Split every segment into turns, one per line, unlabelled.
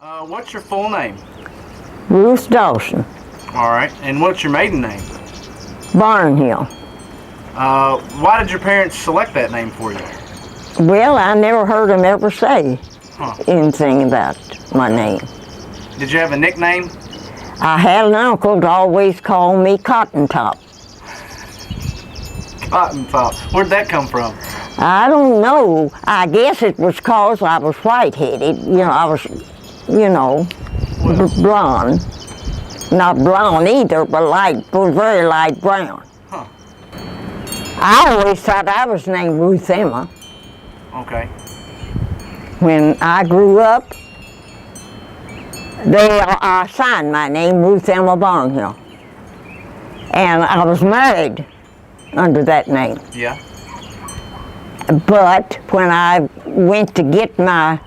What's your full name?
Ruth Dawson,
All right. And what's your maiden name?
Barnhill.
Why did your parents select that name for you?
Well, I never heard them ever say anything about my name.
Did you have a nickname?
I had an uncle that always called me Cotton Top.
Cotton Top. Where'd that come from?
I don't know. I guess it was 'cause I was white-headed. I was, blonde. Not blonde either, but very light brown.
Huh.
I always thought I was named Ruth Emma.
Okay.
When I grew up, they assigned my name Ruth Emma Barnhill. And I was married under that name.
Yeah.
But when I went to get my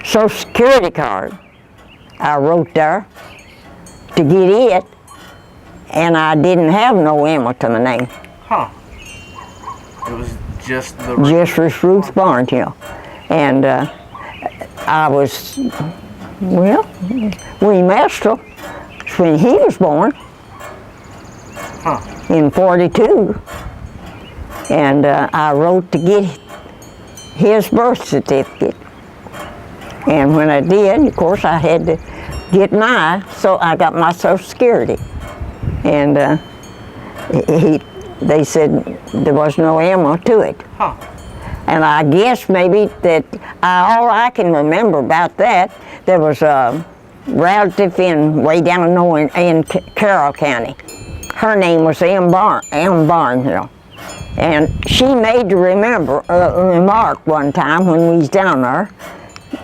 Social Security card, I wrote there to get it, and I didn't have no Emma to my name.
Huh. It was just the...
Just was Ruth Barnhill. And I was, we messed up when he was born in 42. And I wrote to get his birth certificate. And when I did, of course, I had to get mine, so I got my Social Security. And they said there was no Emma to it.
Huh.
And I guess maybe that all I can remember about that, there was a relative way down in Carroll County. Her name was M. Barnhill. And she made to remember a remark one time when we was down there,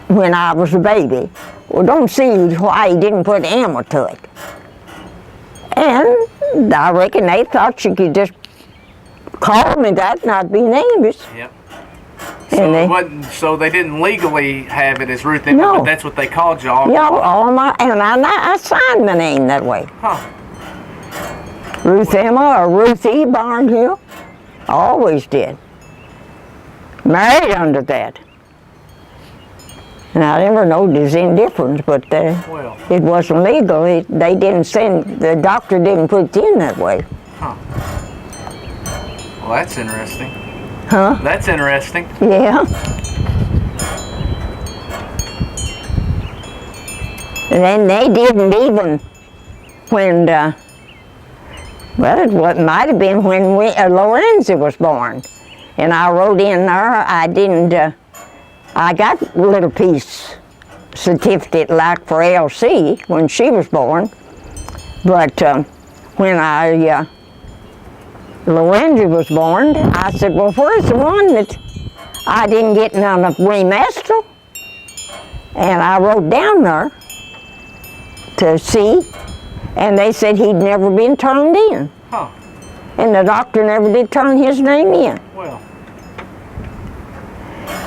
when I was a baby. Well, don't see why he didn't put Emma to it. And I reckon they thought she could just call me that and I'd be named it.
Yep. So they didn't legally have it as Ruth Emma,
No.
but that's what they called you all.
Yeah, I signed my name that way.
Huh.
Ruth Emma or Ruthie Barnhill. I always did. Married under that. And I never know there's any difference, but it wasn't legal. They didn't the doctor didn't put it in that way.
Huh. Well, that's interesting.
Huh?
That's interesting.
Yeah. And then they didn't even, when, it might have been when Lorenzi was born. And I wrote in there, I got a little piece certificate like for LC when she was born. But when Lorenzi was born, I said, well, where's the one that I didn't get none of remaster? And I wrote down there to see, and they said he'd never been turned in.
Huh.
And the doctor never did turn his name in.
Well.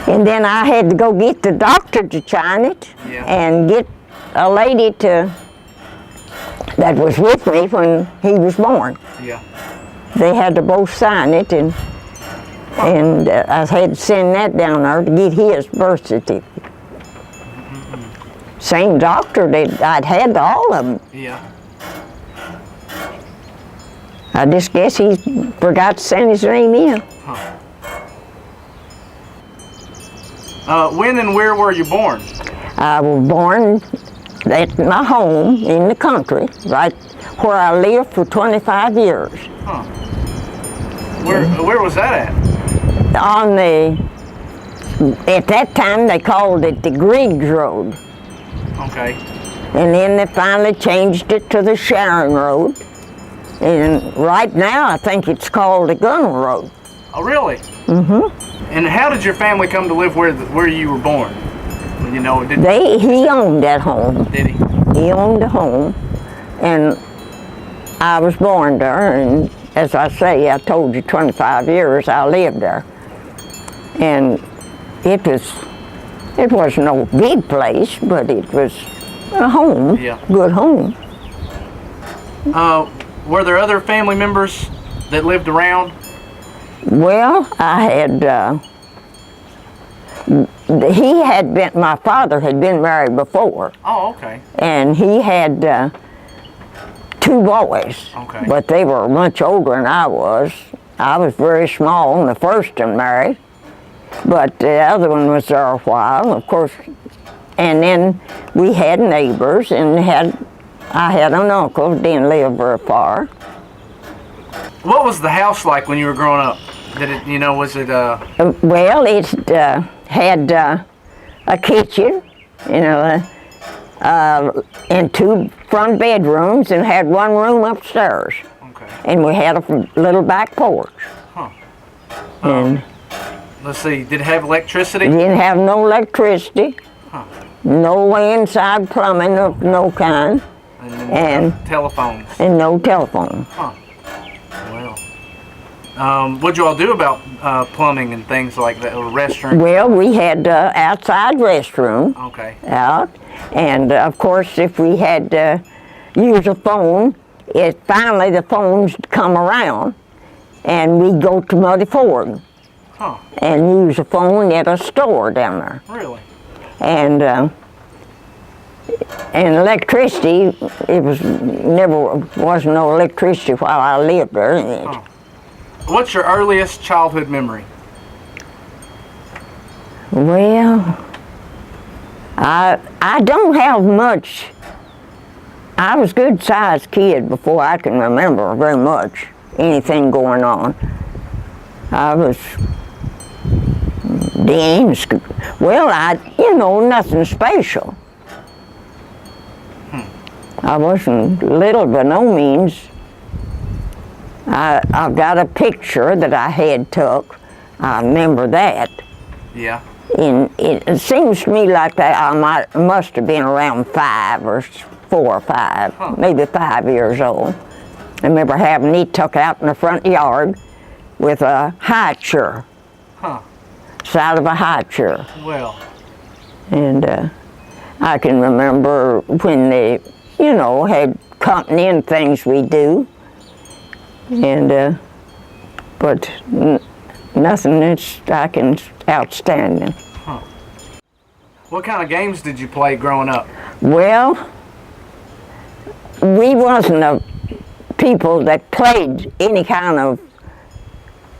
And then I had to go get the doctor to sign it and get a lady that was with me when he was born.
Yeah.
They had to both sign it, and I had to send that down there to get his birth certificate. Same doctor that I'd had all of them.
Yeah.
I just guess he forgot to send his name in.
Huh. When and where were you born?
I was born at my home in the country, right where I lived for 25 years.
Huh. Where was that at?
At that time they called it the Griggs Road.
Okay.
And then they finally changed it to the Sharon Road. And right now I think it's called the Gunner Road.
Oh, really?
Mm-hmm.
And how did your family come to live where you were born? He
owned that home.
Did he?
He owned the home, and I was born there, and as I say, I told you 25 years I lived there. And it was no big place, but it was a home, good home.
Were there other family members that lived around?
Well, I had my father had been married before.
Oh, okay.
And he had 2 boys.
Okay.
But they were much older than I was. I was very small when the first one married. But the other one was there a while, of course. And then we had neighbors, and I had an uncle who didn't live very far.
What was the house like when you were growing up? Did it, was it
Well, it had a kitchen, and 2 front bedrooms, and had 1 room upstairs.
Okay.
And we had a little back porch.
Huh.
And
let's see, did it have electricity?
didn't have no electricity,
Huh.
no inside plumbing of no kind,
And then
and
telephones.
and no telephone.
Huh. Well, what'd you all do about plumbing and things like that, or restroom?
Well, we had outside restroom
Okay.
out, and of course, if we had to use a phone, finally the phones come around, and we'd go to Muddy Ford
Huh.
and use a phone at a store down there.
Really?
And electricity, wasn't no electricity while I lived there.
Huh. What's your earliest childhood memory?
Well, I don't have much. I was a good sized kid before I can remember very much anything going on. I was in school. Well, nothing special. I wasn't little by no means. I've got a picture that I had took. I remember that.
Yeah.
And it seems to me like that I must have been around 5 or 4 or 5,
Huh.
maybe 5 years old. I remember having it tucked out in the front yard with a high chair,
Huh.
side of a high chair.
Well.
And I can remember when they, had company and things we do. And, but nothing that's outstanding.
Huh. What kind of games did you play growing up?
Well, we wasn't a people that played any kind of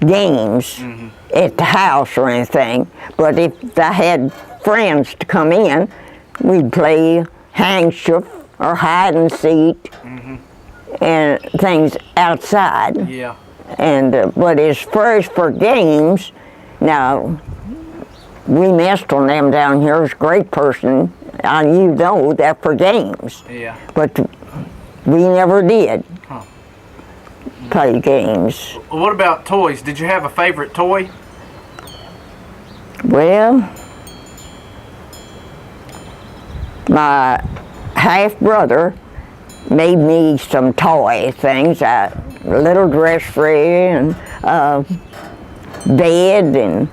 games at the house or anything, but if I had friends to come in, we'd play handkerchief or hide and seek and things outside.
Yeah.
And but as far as for games, now we messed on them down here. As a great person, that for games.
Yeah.
But we never did
Huh.
play games.
What about toys? Did you have a favorite toy?
Well, my half-brother made me some toy things, a little dress frame and bed and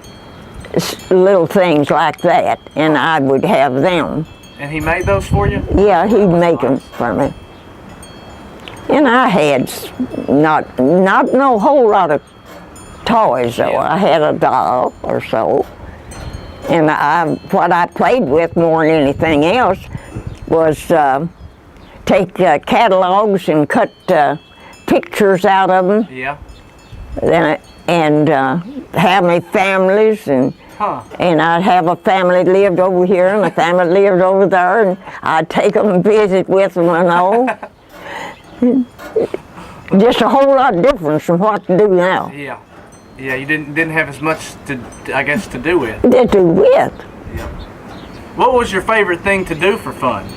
little things like that, and I would have them.
And he made those for you?
Yeah, he'd make them for me. And I had not no whole lot of toys though.
Yeah.
I had a doll or so. And what I played with more than anything else was take catalogs and cut pictures out of them.
Yeah.
And have my families and
Huh.
and I'd have a family that lived over here and a family that lived over there, and I'd take them and visit with them and all. Just a whole lot different from what to do now.
Yeah. Yeah, you didn't have as much to do with.
To do with.
Yeah. What was your favorite thing to do for fun?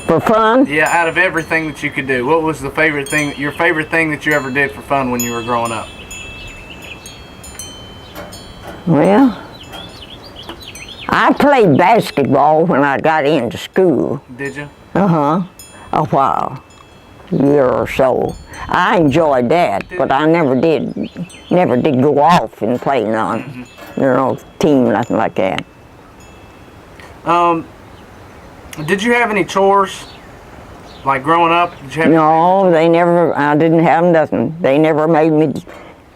For fun?
Yeah, out of everything that you could do, what was your favorite thing that you ever did for fun when you were growing up?
Well, I played basketball when I got into school.
Did you?
A while, a year or so. I enjoyed that, but I never did go off and play none. Team, nothing like that.
Did you have any chores? Like growing up? Did you have
No, I didn't have nothing. They never made me,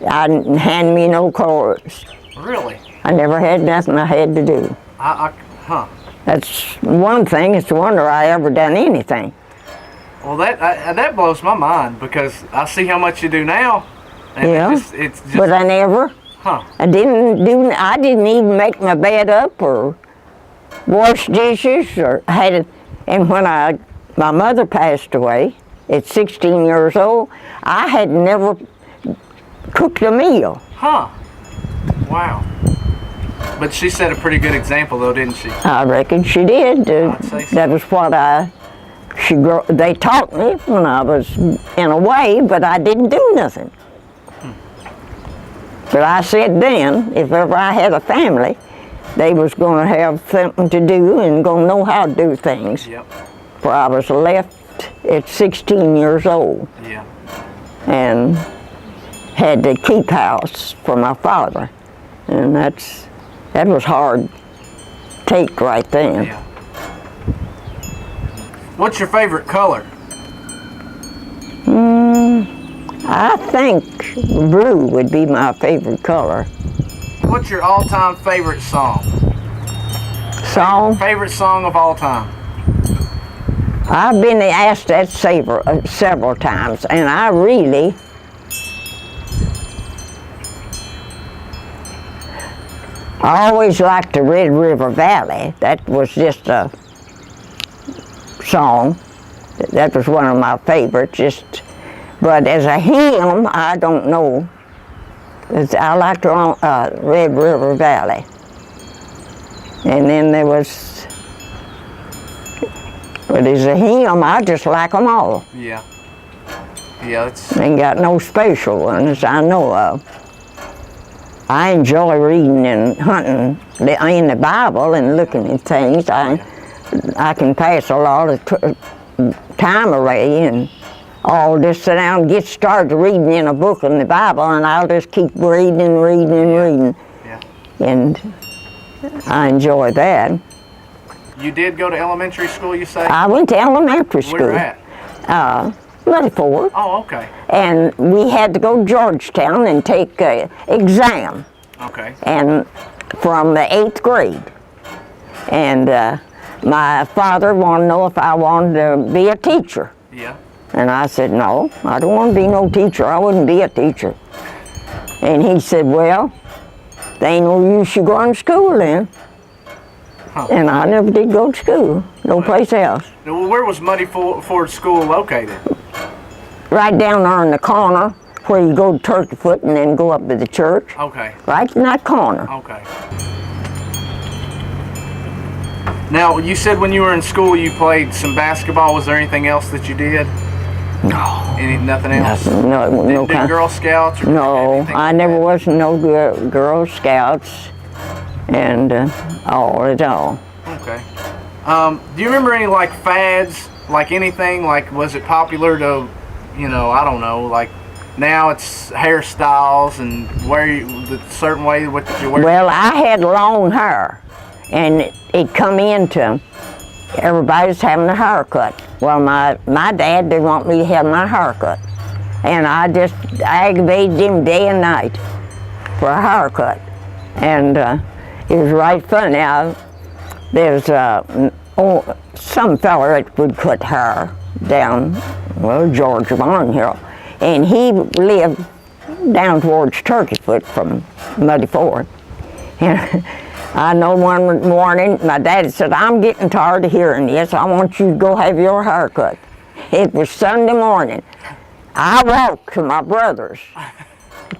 I didn't hand me no chores.
Really?
I never had nothing I had to do.
Huh.
That's one thing. It's a wonder I ever done anything.
Well, that blows my mind because I see how much you do now. And
Yeah.
it's just,
But I never.
huh.
I didn't even make my bed up or wash dishes or had it. And when my mother passed away at 16 years old, I had never cooked a meal.
Huh. Wow. But she set a pretty good example, though, didn't she?
I reckon she did.
I'd say so.
That was what they taught me when I was in a way, but I didn't do nothing. But I said then, if ever I had a family, they was going to have something to do and going to know how to do things.
Yep.
For I was left at 16 years old
Yeah.
and had to keep house for my father. And that was hard take right then.
Yeah. What's your favorite color?
I think blue would be my favorite color.
What's your all-time favorite song?
Song?
Favorite song of all time?
I've been asked that several times, and I always liked the Red River Valley. That was just a song. That was one of my favorites. But as a hymn, I don't know. I liked the Red River Valley. And then there was, but as a hymn, I just like them all.
Yeah. Yeah, it's...
Ain't got no special ones I know of. I enjoy reading and hunting in the Bible and looking at things. I can pass a lot of time away and I'll just sit down and get started reading in a book in the Bible, and I'll just keep reading and reading and reading.
Yeah.
And I enjoy that.
You did go to elementary school, you say?
I went to elementary school.
Where at?
Bloody Ford.
Oh, okay.
And we had to go to Georgetown and take an exam.
Okay.
And from the 8th grade. And my father wanted to know if I wanted to be a teacher.
Yeah.
And I said, no, I don't want to be no teacher. I wouldn't be a teacher. And he said, well, they ain't no use you going to school then.
Huh.
And I never did go to school, no place else.
Well, where was Muddy Ford School located?
Right down there in the corner where you go to Turkey Foot and then go up to the church.
Okay.
Right in that corner.
Okay. Now, you said when you were in school you played some basketball. Was there anything else that you did?
No.
Nothing else?
Nothing, no
Did
kind.
Girl Scouts? Or
No,
anything
I
like
never
that?
was in no Girl Scouts and all at all.
Okay. Do you remember any like fads, like anything, like was it popular to, I don't know, like now it's hairstyles and the certain way what you wear?
Well, I had long hair and it come into everybody's having a haircut. Well, my dad didn't want me to have my haircut. And I just aggravated him day and night for a haircut. And it was right funny. Now, there's some fella that would cut hair down, George Barnhill. And he lived down towards Turkey Foot from Muddy Ford. And I know one morning my daddy said, I'm getting tired of hearing this. I want you to go have your hair cut. It was Sunday morning. I walked to my brother's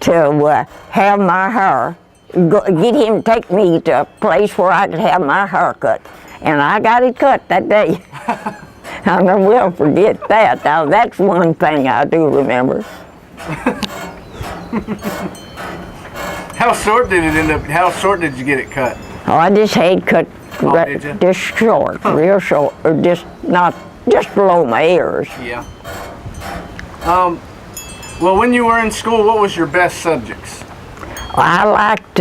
to have my hair, get him to take me to a place where I could have my hair cut. And I got it cut that day. I never will forget that. Now that's one thing I do remember.
How short did it end up? How short did you get it cut?
Oh, I just had cut
did you?
just short, real short, or just below my ears.
Yeah. Well, when you were in school, what was your best subjects?
I liked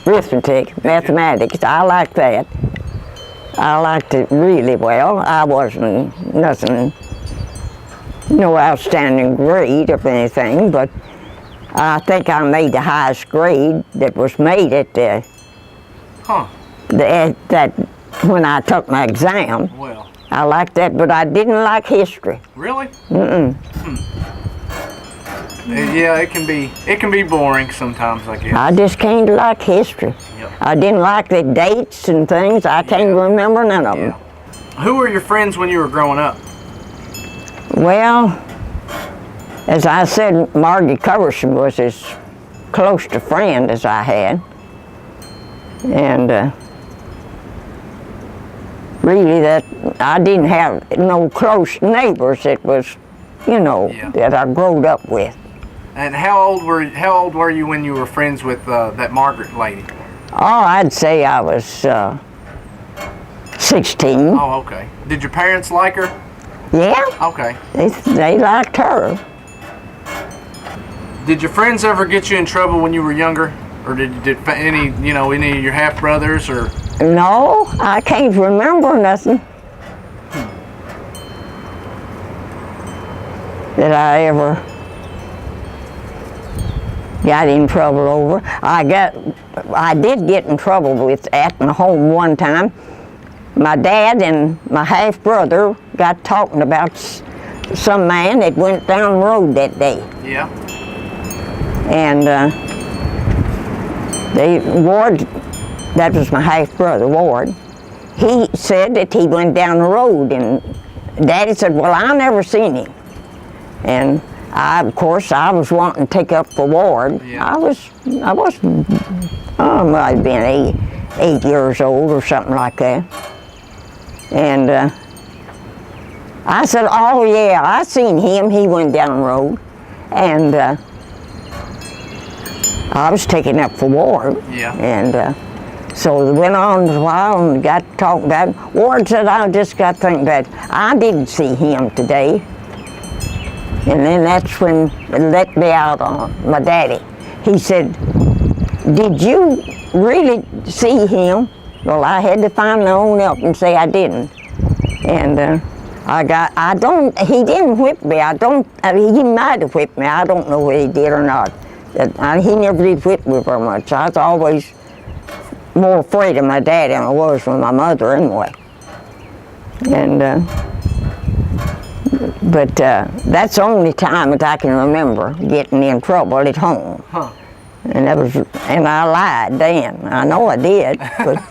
arithmetic, mathematics. I liked that. I liked it really well. I wasn't nothing, no outstanding grade or anything, but I think I made the highest grade that was made at the, that when I took my exam.
Well.
I liked that, but I didn't like history.
Really?
Mm-mm.
Yeah, it can be boring sometimes, I guess.
I just came to like history.
Yep.
I didn't like the dates and things. I can't remember none of them.
Who were your friends when you were growing up?
Well, as I said, Margie Coverson was as close a friend as I had. And really that, I didn't have no close neighbors that was, you know, that I growed up with.
And how old were you when you were friends with that Margaret lady?
Oh, I'd say I was 16.
Oh, okay. Did your parents like her?
Yeah.
Okay.
They liked her.
Did your friends ever get you in trouble when you were younger? Or did any of your half-brothers or?
No, I can't remember nothing that I ever got in trouble over. I did get in trouble with at my home one time. My dad and my half-brother got talking about some man that went down the road that day.
Yeah. And
Ward, that was my half-brother, Ward, he said that he went down the road, and Daddy said, well, I never seen him. And of course, I was wanting to take up for Ward.
Yeah.
I might have been eight years old or something like that. And I said, oh yeah, I seen him, he went down the road. And I was taking up for Ward.
Yeah.
And so it went on a while and got talking about it. Ward said, I just got thinking about it. I didn't see him today. And then that's when it let me out on my daddy. He said, did you really see him? Well, I had to find my own up and say I didn't. And he didn't whip me. He might have whipped me. I don't know whether he did or not. He never did whip me very much. I was always more afraid of my dad than I was with my mother anyway. And, but that's the only time that I can remember getting in trouble at home.
Huh.
And I lied then. I know I did, but.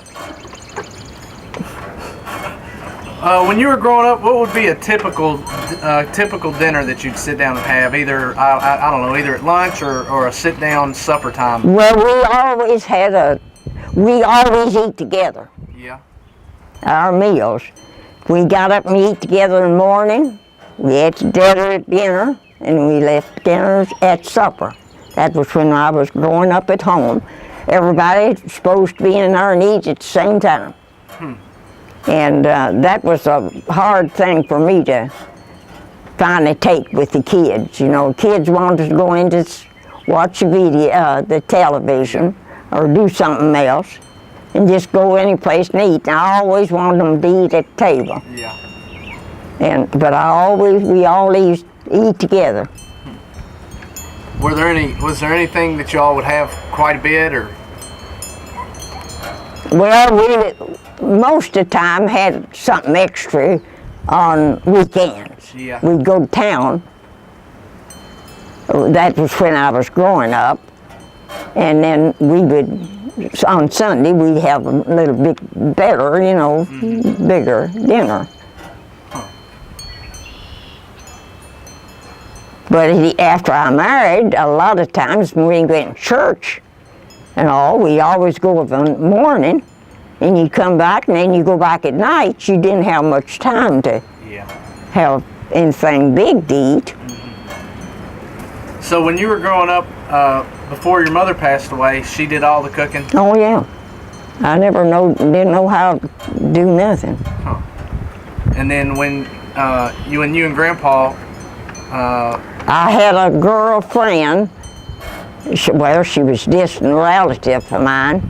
When you were growing up, what would be a typical dinner that you'd sit down and have? Either I don't know, either at lunch or a sit down supper time.
Well, we always eat together.
Yeah.
Our meals. We got up and eat together in the morning. We ate together at dinner, and we left dinner at supper. That was when I was growing up at home. Everybody was supposed to be in there and eat at the same time. And that was a hard thing for me to finally take with the kids. You know, kids wanted to go in to watch the television, or do something else, and just go any place and eat. And I always wanted them to eat at the table.
Yeah.
But we always eat together.
Was there anything that y'all would have quite a bit, or?
Well, we most of the time had something extra on weekends.
Yeah.
We'd go to town. That was when I was growing up. And then on Sunday, we'd have a little bit better, you know, bigger dinner. But after I married, a lot of times when we went to church and all, we always go in the morning, and you come back, and then you go back at night. You didn't have much time to have anything big to eat.
So when you were growing up, before your mother passed away, she did all the cooking?
Oh yeah. I didn't know how to do nothing.
Huh. And then when you and Grandpa,
I had a girlfriend, she was distant relative of mine,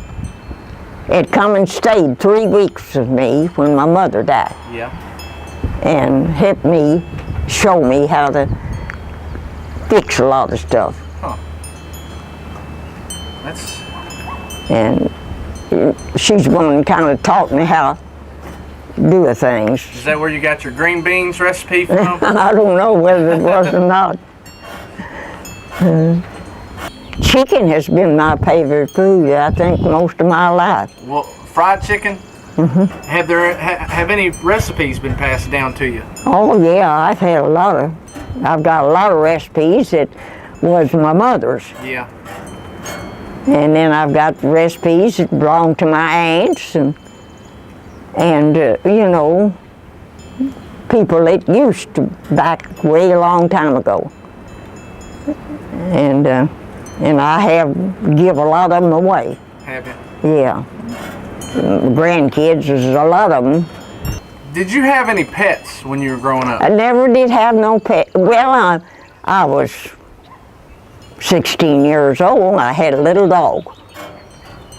had come and stayed 3 weeks with me when my mother died.
Yeah.
And helped me, show me how to fix a lot of stuff.
Huh.
And she's the one that kind of taught me how to do things.
Is that where you got your green beans recipe from?
I don't know whether it was or not. Chicken has been my favorite food, I think, most of my life.
Well, fried chicken?
Mm-hmm.
Have any recipes been passed down to you?
Oh yeah, I've got a lot of recipes that was my mother's.
Yeah.
And then I've got recipes that belong to my aunts and you know, people that used to back way a long time ago. And I have give a lot of them away.
Have you?
Yeah. Grandkids, there's a lot of them.
Did you have any pets when you were growing up?
I never did have no pet. Well, I was 16 years old. I had a little dog.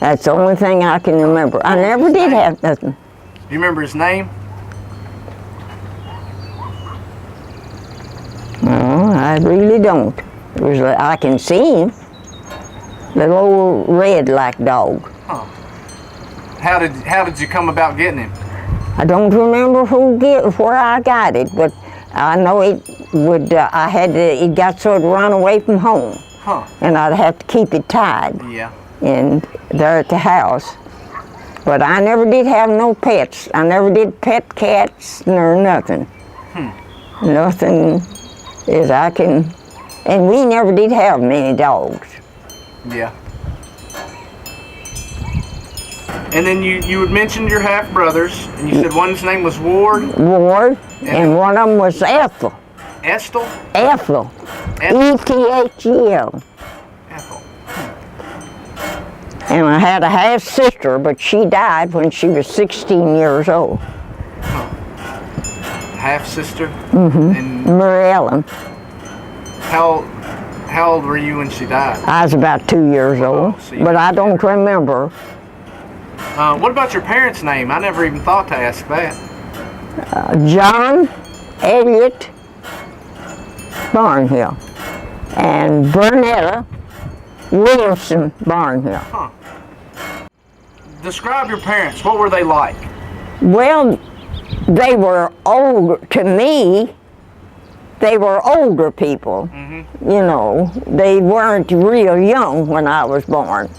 That's the only thing I can remember. I never did have nothing.
Do you remember his name?
No, I really don't. It was, I can see him. Little old red-like dog.
Huh. How did you come about getting him?
I don't remember where I got it, but I know it would. It got sort of run away from home,
Huh.
and I'd have to keep it tied.
Yeah.
And there at the house. But I never did have no pets. I never did pet cats nor nothing. Nothing that I can. And we never did have many dogs.
Yeah. And then you had mentioned your half brothers, and you said one's name was Ward.
Ward, and one of them was Ethel.
Ethel.
Ethel.
Ethel.
Ethel.
Ethel.
And I had a half sister, but she died when she was 16 years old.
Half sister.
Mm-hmm.
And
Mary Ellen.
how old were you when she died?
I was about 2 years old,
so
but I don't remember.
What about your parents' name? I never even thought to ask that.
John Elliott Barnhill and Bernetta Wilson Barnhill.
Huh. Describe your parents. What were they like?
Well, they were older, to me, they were older people.
Mm-hmm.
You know, they weren't real young when I was born.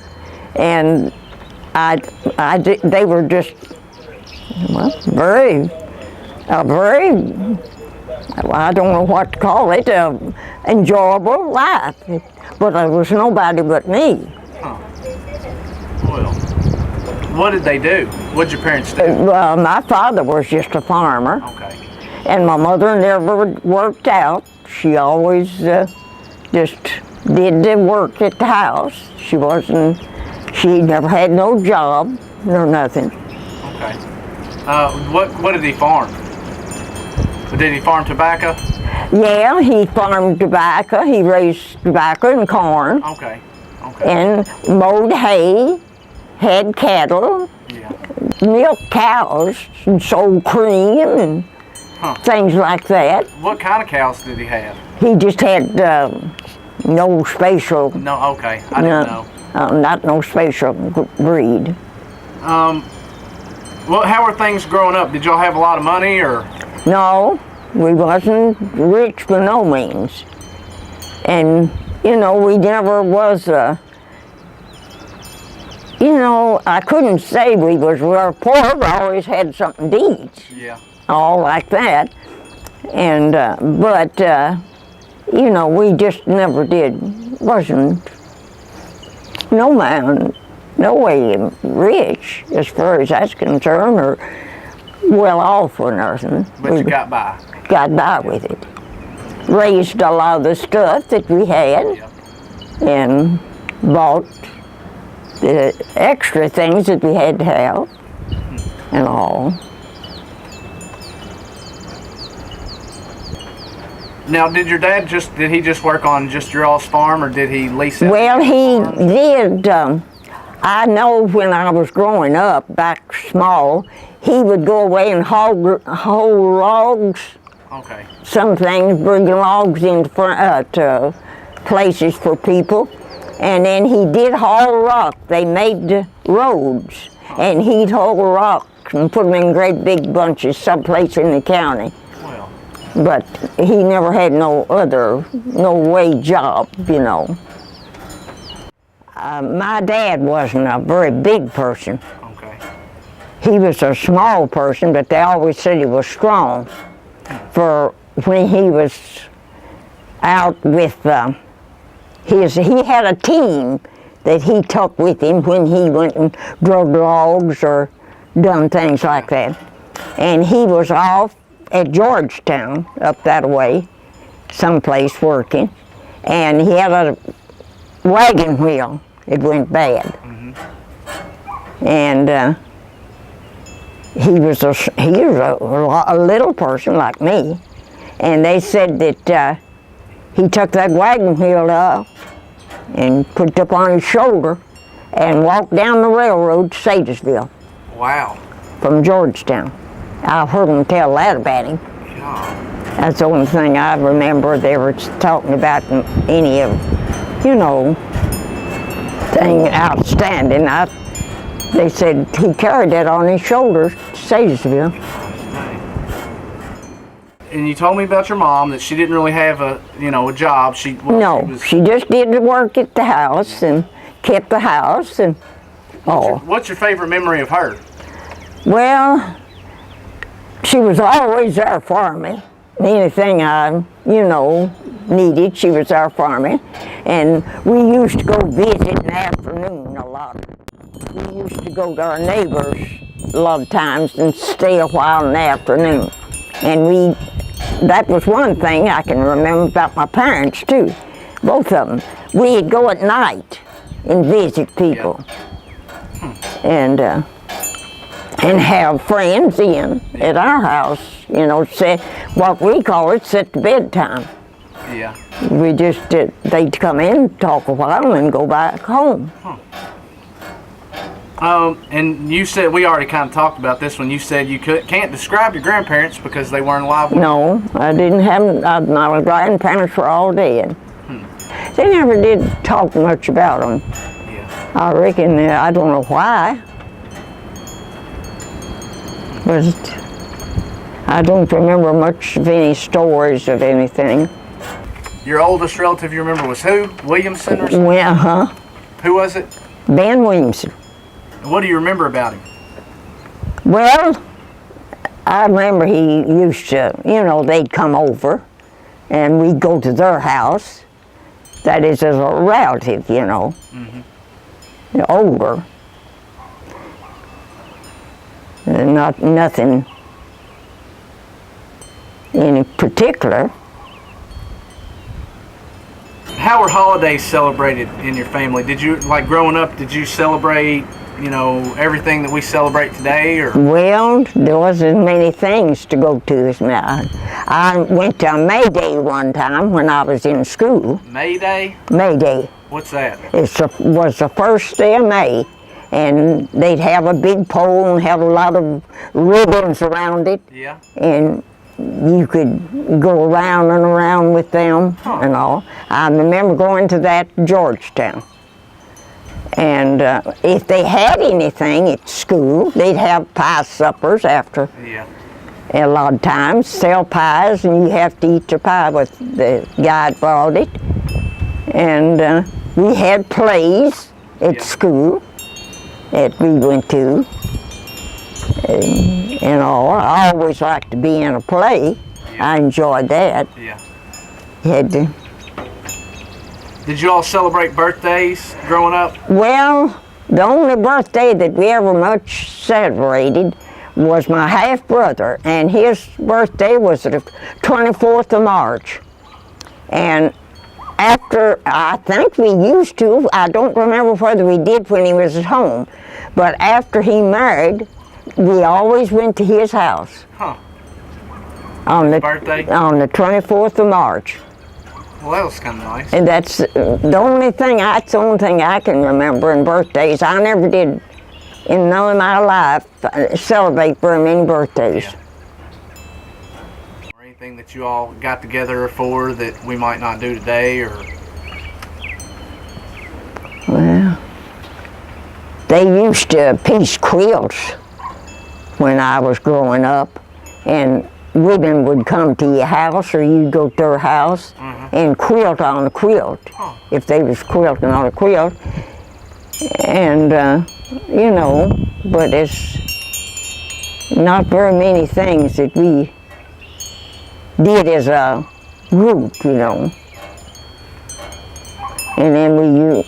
And they were just, well, very, I don't know what to call it, enjoyable life. But there was nobody but me.
Huh. Well, what did they do? What did your parents do?
Well, my father was just a farmer.
Okay.
And my mother never worked out. She always just did the work at the house. She never had no job nor nothing.
Okay. What did he farm? Did he farm tobacco?
Yeah, he farmed tobacco. He raised tobacco and corn.
Okay. Okay.
And mowed hay, had cattle,
Yeah.
milked cows, and sold cream and things like that.
What kind of cows did he have?
He just had no special.
No. Okay. I didn't know.
Not no special breed.
Well, how were things growing up? Did y'all have a lot of money, or?
No, we wasn't rich by no means. And, you know, we never was, you know, I couldn't say we was real poor, but always had something to eat.
Yeah.
All like that. And, but, you know, we just never wasn't no way rich as far as that's concerned, or well off or nothing.
But you got by.
Got by with it. Raised a lot of the stuff that we had, and bought the extra things that we had to have, and all.
Now, did your dad did he just work on just your all's farm, or did he lease it?
Well, he did. I know when I was growing up, back small, he would go away and haul logs.
Okay.
Some things, bring logs in to places for people. And then he did haul rock. They made the roads, and he'd haul rock and put them in great big bunches someplace in the county.
Well.
But he never had no wage job, you know. My dad wasn't a very big person.
Okay.
He was a small person, but they always said he was strong. For when he was out with he had a team that he took with him when he went and drug logs or done things like that. And he was off at Georgetown, up that way, someplace working, and he had a wagon wheel. It went bad. Mm-hmm. And he was a little person like me, and they said that he took that wagon wheel up and put it up on his shoulder and walked down the railroad to Sadiersville.
Wow.
From Georgetown. I've heard them tell that about him.
Yeah.
That's the only thing I remember they were talking about any of, you know, thing outstanding. They said he carried that on his shoulders to Sadiersville.
And you told me about your mom that she didn't really have a job. She
just did the work at the house and kept the house and all.
What's your favorite memory of her?
Well, she was always there for me. Anything I, needed, she was there for me. And we used to go visit in the afternoon a lot. We used to go to our neighbors a lot of times and stay a while in the afternoon. And that was one thing I can remember about my parents too, both of them. We'd go at night and visit people. Yeah. And have friends in at our house, say what we call it, set to bedtime.
Yeah.
We just, they'd come in, talk a while, and go back home.
And you said, we already kind of talked about this when you said you can't describe your grandparents because they weren't alive.
No, I didn't have, my grandparents were all dead. They never did talk much about them.
Yeah.
I reckon, I don't know why. But I don't remember much of any stories of anything.
Your oldest relative you remember was who? Williamson or something?
Well,
Who was it?
Ben Williamson.
What do you remember about him?
Well, I remember he used to, they'd come over and we'd go to their house. That is, as a relative, Mm-hmm. Older. Nothing in particular.
How were holidays celebrated in your family? Did you, like growing up, did you celebrate, everything that we celebrate today? Or?
Well, there wasn't many things to go to. I went to May Day one time when I was in school.
May Day?
May Day.
What's that?
It was the first day of May. And they'd have a big pole and have a lot of ribbons around it.
Yeah.
And you could go around and around with them and all. I remember going to that Georgetown. And if they had anything at school, they'd have pie suppers after.
Yeah.
A lot of times, sell pies, and you have to eat your pie with the guy that brought it. And we had plays at school that we went to, and all. I always liked to be in a play. Yeah. I enjoyed that.
Yeah.
Had to.
Did you all celebrate birthdays growing up?
Well, the only birthday that we ever much celebrated was my half-brother, and his birthday was the 24th of March. And after, I think we used to, I don't remember whether we did when he was at home, but after he married, we always went to his house.
Huh.
On the
birthday?
On the 24th of March.
Well, that was kind of nice.
And that's the only thing I can remember in birthdays. I never did, in none of my life, celebrate very many birthdays.
Yeah. Anything that you all got together for that we might not do today, or?
They used to piece quilts when I was growing up, and women would come to your house, or you'd go to their house and quilt on a quilt, if they was quilting on a quilt. And, you know, but it's not very many things that we did as a group, you know. And then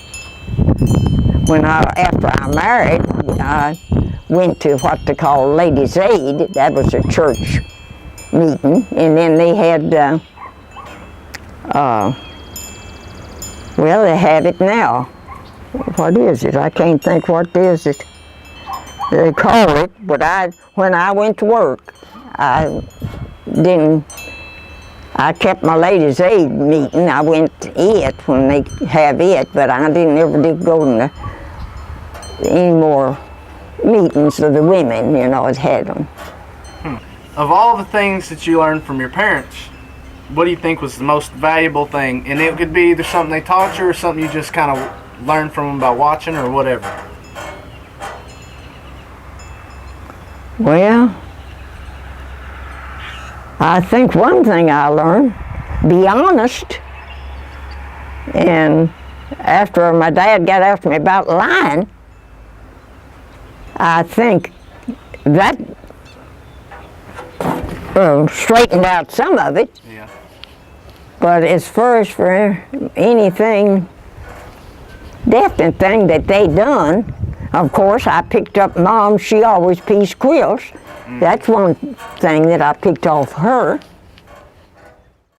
after I married, I went to what they call Ladies' Aid. That was a church meeting, and then they had, well, they have it now. What is it? I can't think what is it they call it, but when I went to work, I kept my Ladies' Aid meeting. I went to it when they have it, but I never did go to any more meetings of the women, you know, that had them.
Of all the things that you learned from your parents, what do you think was the most valuable thing? And it could be either something they taught you or something you just kind of learned from them by watching or whatever.
Well, I think one thing I learned, be honest. And after my dad got after me about lying, I think that straightened out some of it.
Yeah.
But as far as for anything, definite thing that they done, of course, I picked up Mom. She always pieced quilts. That's one thing that I picked off her.